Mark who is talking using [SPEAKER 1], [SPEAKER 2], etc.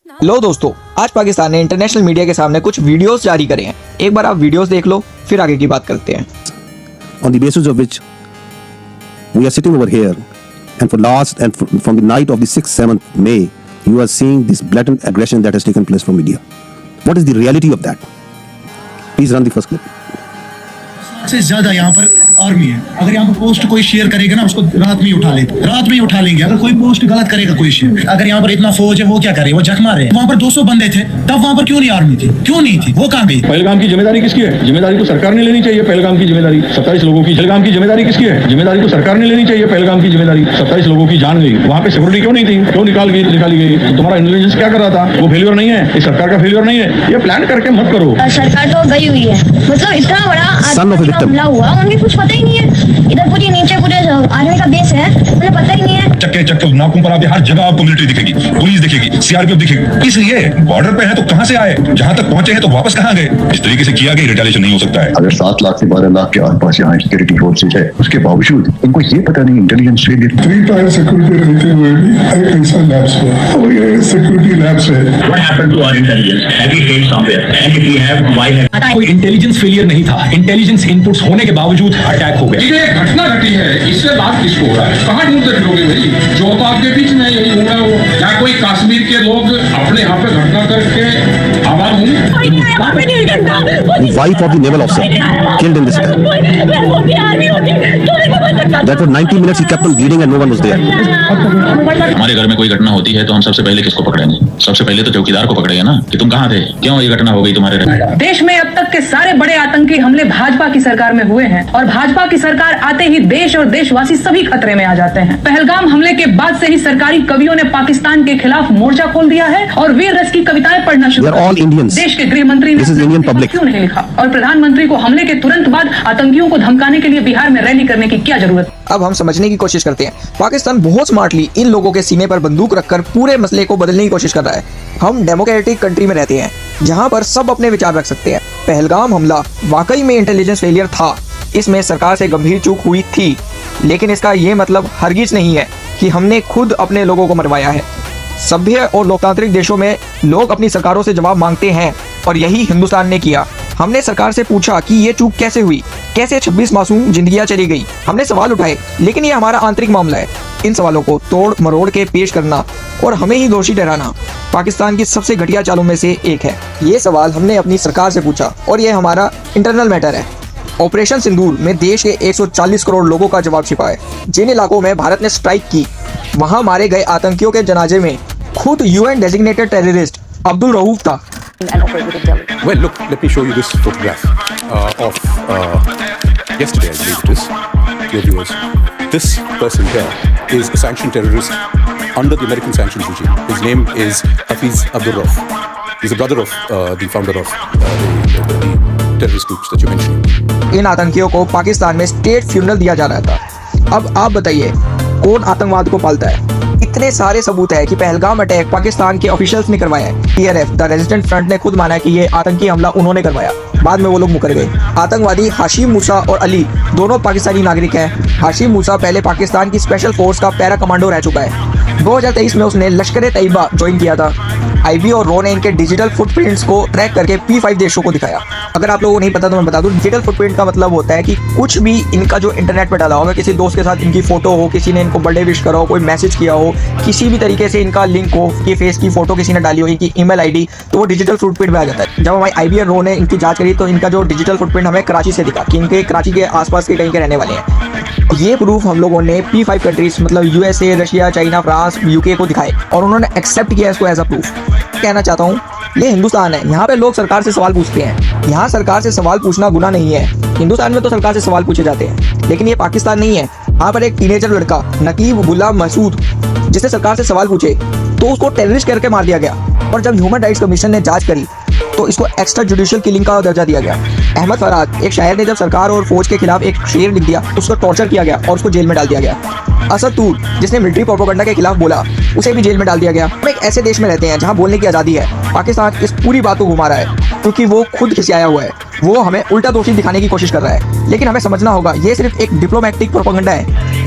[SPEAKER 1] लो दोस्तों, आज पाकिस्तान ने इंटरनेशनल मीडिया के सामने कुछ वीडियोस जारी करे हैं। एक बार आप वीडियोस देख लो, फिर आगे की बात करते हैं।
[SPEAKER 2] On the basis of which we are sitting over here, and from the night of the 6th, 7th May, you are seeing this blatant aggression that has taken place from India. What is the reality of that? Please run the first clip.
[SPEAKER 3] से ज्यादा यहाँ पर army है। अगर यहाँ पर post कोई share करेगा ना, उसको रात में ही उठा लेते, रात में ही उठा लेंगे। अगर कोई पोस्ट गलत करेगा कोई शेयर, अगर यहाँ पर इतना फौज है, वो क्या करे, वो जख मारे। वहाँ पर 200 बंदे थे, तब वहाँ पर क्यों नहीं आर्मी थी, क्यों नहीं थी, वो कहाँ गई?
[SPEAKER 4] पहलगाम की जिम्मेदारी किसकी है? जिम्मेदारी तो सरकार ने लेनी चाहिए। पहलगाम की जिम्मेदारी 27 लोगों की। पहलगाम की जिम्मेदारी किसकी है? जिम्मेदारी तो सरकार ने लेनी चाहिए। पहलगाम की जिम्मेदारी 27 लोगों की जान गई, वहाँ पे सिक्योरिटी क्यों नहीं थी, क्यों निकाली गई? तो तुम्हारा इंटेलिजेंस क्या कर रहा था? वो फेल्योर नहीं है, ये सरकार का फेल्योर नहीं है। ये प्लान करके मत करो।
[SPEAKER 5] सरकार तो गई हुई है, मतलब इतना बड़ा हमला हुआ, उन्हें कुछ पता ही नहीं है। इधर पूरी नीचे पूरे आर्मी का बेस है, उन्हें पता ही नहीं है।
[SPEAKER 6] चक्के नाकों पर आपके हर जगह आपको मिलिट्री दिखेगी, पुलिस दिखेगी, सीआरपीएफ दिखेगी। इसलिए बॉर्डर पे है तो कहां से आए, जहां तक पहुंचे हैं तो वापस कहां गए? इस तरीके से किया गया रिटेलिएशन नहीं हो सकता है।
[SPEAKER 7] अगर 7 लाख से 12 लाख के आसपास यहाँ सिक्योरिटी फोर्सेज है, उसके बावजूद इनको ये पता नहीं इंटेलिजेंस फेलियर।
[SPEAKER 8] 3 टायर सिक्योरिटी रहते हुए भी ऐसा लैब्स हुआ, और ये सिक्योरिटी लैब्स है।
[SPEAKER 9] What happened to our intelligence? Have we failed somewhere? And if we have, why have?
[SPEAKER 10] कोई इंटेलिजेंस फेलियर नहीं था, इंटेलिजेंस इनपुट्स होने के बावजूद अटैक हो गया।
[SPEAKER 4] ये घटना घटी है, इससे बात किसको हो रहा है? कहाँ ढूंढते फिरोगे भाई? जो तो आपके बीच में यही हो रहा हो, क्या कोई कश्मीर के लोग अपने यहाँ पे घटना करके आवाज होंगे?
[SPEAKER 2] Wife of the naval officer killed in this attack. That for 90 minutes he kept on bleeding and no one was there.
[SPEAKER 9] हमारे घर में कोई घटना होती है तो हम सबसे पहले किसको पकड़ेंगे? सबसे पहले तो चौकीदार को पकड़ेंगे ना, कि तुम कहाँ थे, क्यों ये घटना हो गई तुम्हारे घर?
[SPEAKER 11] देश में अब तक के सारे बड़े आतंकी हमले भाजपा की सरकार में हुए हैं, और भाजपा की सरकार आते ही देश और देशवासी सभी खतरे में आ जाते हैं। पहलगाम हमले के बाद से ही सरकारी कवियों ने पाकिस्तान के खिलाफ मोर्चा खोल दिया है और वीर रस की कविताएं पढ़ना शुरू कर दी। देश के गृह मंत्री ने क्यों नहीं लिखा, और प्रधानमंत्री को हमले के तुरंत बाद आतंकियों को धमकाने के लिए बिहार में रैली करने की क्या जरूरत?
[SPEAKER 1] अब हम समझने की कोशिश करते हैं। पाकिस्तान बहुत स्मार्टली इन लोगों के सीने पर बंदूक रखकर पूरे मसले को बदलने की कोशिश कर रहा है। हम डेमोक्रेटिक कंट्री में रहते हैं, जहां पर सब अपने विचार रख सकते हैं। पहलगाम हमला वाकई में इंटेलिजेंस फेलियर था, इसमें सरकार से गंभीर चूक हुई थी, लेकिन इसका ये मतलब हरगिज नहीं है कि हमने खुद अपने लोगों को मरवाया है। सभ्य और लोकतांत्रिक देशों में लोग अपनी सरकारों से जवाब मांगते हैं, और यही हिंदुस्तान ने किया। हमने सरकार से पूछा कि ये चूक कैसे हुई, कैसे 26 मासूम जिंदगियां चली गई। हमने सवाल उठाए, लेकिन ये हमारा आंतरिक मामला है। इन सवालों को तोड़ मरोड़ के पेश करना और हमें ही दोषी ठहराना पाकिस्तान की सबसे घटिया चालों में से एक है। ये सवाल हमने अपनी सरकार से पूछा, और ये हमारा इंटरनल मैटर है। ऑपरेशन सिंदूर में देश के 140 करोड़ लोगों का जवाब छिपा है। जिन इलाकों में भारत ने स्ट्राइक की, वहां मारे गए आतंकियों के जनाजे में खुद UN designated terrorist Abdul Rauf था।
[SPEAKER 12] Well, look, let me show you this photograph of yesterday, I believe it is, your viewers. This person here is a sanctioned terrorist under the American sanctions regime. His name is Hafiz Abdul Rauf. He's a brother of the founder of the terrorist groups that you mentioned.
[SPEAKER 1] इन आतंकियों को पाकिस्तान में state funeral दिया जा रहा था। अब आप बताइए, कौन आतंकवाद को पालता है? इतने सारे सबूत है कि पहलगाम अटैक पाकिस्तान के ऑफिशियल्स ने करवाया है। टीआरएफ द रेजिस्टेंट फ्रंट ने खुद माना है कि ये आतंकी हमला उन्होंने करवाया। बाद में वो लोग मुकर गए। आतंकवादी हाशिम मूसा और अली दोनों पाकिस्तानी नागरिक हैं। हाशिम मूसा पहले पाकिस्तान की स्पेशल फोर्स का पैरा कमांडो रह चुका है। 2023 में उसने लश्कर तैयबा ज्वाइन किया था। आईबी और रो ने इनके डिजिटल फुटप्रिंट्स को ट्रैक करके P5 देशों को दिखाया। अगर आप लोगों को नहीं पता तो मैं बता दूं, डिजिटल फुटप्रिंट का मतलब होता है कि कुछ भी इनका जो इंटरनेट पे डाला होगा, किसी दोस्त के साथ इनकी फोटो हो, किसी ने इनको बर्थडे विश करा हो, कोई मैसेज किया हो, किसी भी तरीके से इनका लिंक हो, ये फेस की फोटो किसी ने डाली हो, इनकी ईमेल आईडी, तो वो डिजिटल फुटप्रिंट में आ जाता है। जब हमारी आईबी और रो ने इनकी जांच करी तो इनका जो डिजिटल फुटप्रिंट हमें कराची से दिखा कि इनके कराची के आसपास के कहीं के रहने वाले हैं। ये प्रूफ हम लोगों ने P5 कंट्रीज मतलब USA, Russia, China, France, UK को दिखाए, और उन्होंने एक्सेप्ट किया इसको एज अ प्रूफ। कहना चाहता हूँ, ये हिंदुस्तान है, यहाँ पे लोग सरकार से सवाल पूछते हैं। यहाँ सरकार से सवाल पूछना गुनाह नहीं है। हिंदुस्तान में तो सरकार से सवाल पूछे जाते हैं, लेकिन ये पाकिस्तान नहीं है। यहाँ पर एक टीनेजर लड़का नकीब गुलाम मसूद, जिसने सरकार से सवाल पूछे तो उसको टेररिस्ट करके मार दिया गया, और जब ह्यूमन राइट्स कमीशन ने जांच करी तो इसको एक्स्ट्रा जुडिशियल किलिंग का दर्जा दिया गया। अहमद फराज, एक शायर ने जब सरकार और फौज के खिलाफ एक शेर लिख दिया तो उसको टॉर्चर किया गया और उसको जेल में डाल दिया गया। असद तूर, जिसने मिलिट्री प्रोपेगेंडा के खिलाफ बोला, उसे भी जेल में डाल दिया गया। हम एक ऐसे देश में रहते हैं जहां बोलने की आज़ादी है। पाकिस्तान इस पूरी बात को घुमा रहा है क्योंकि वो खुद खिसियाया हुआ है। वो हमें उल्टा दोषी दिखाने की कोशिश कर रहा है, लेकिन हमें समझना होगा ये सिर्फ एक डिप्लोमैटिक प्रोपेगेंडा है।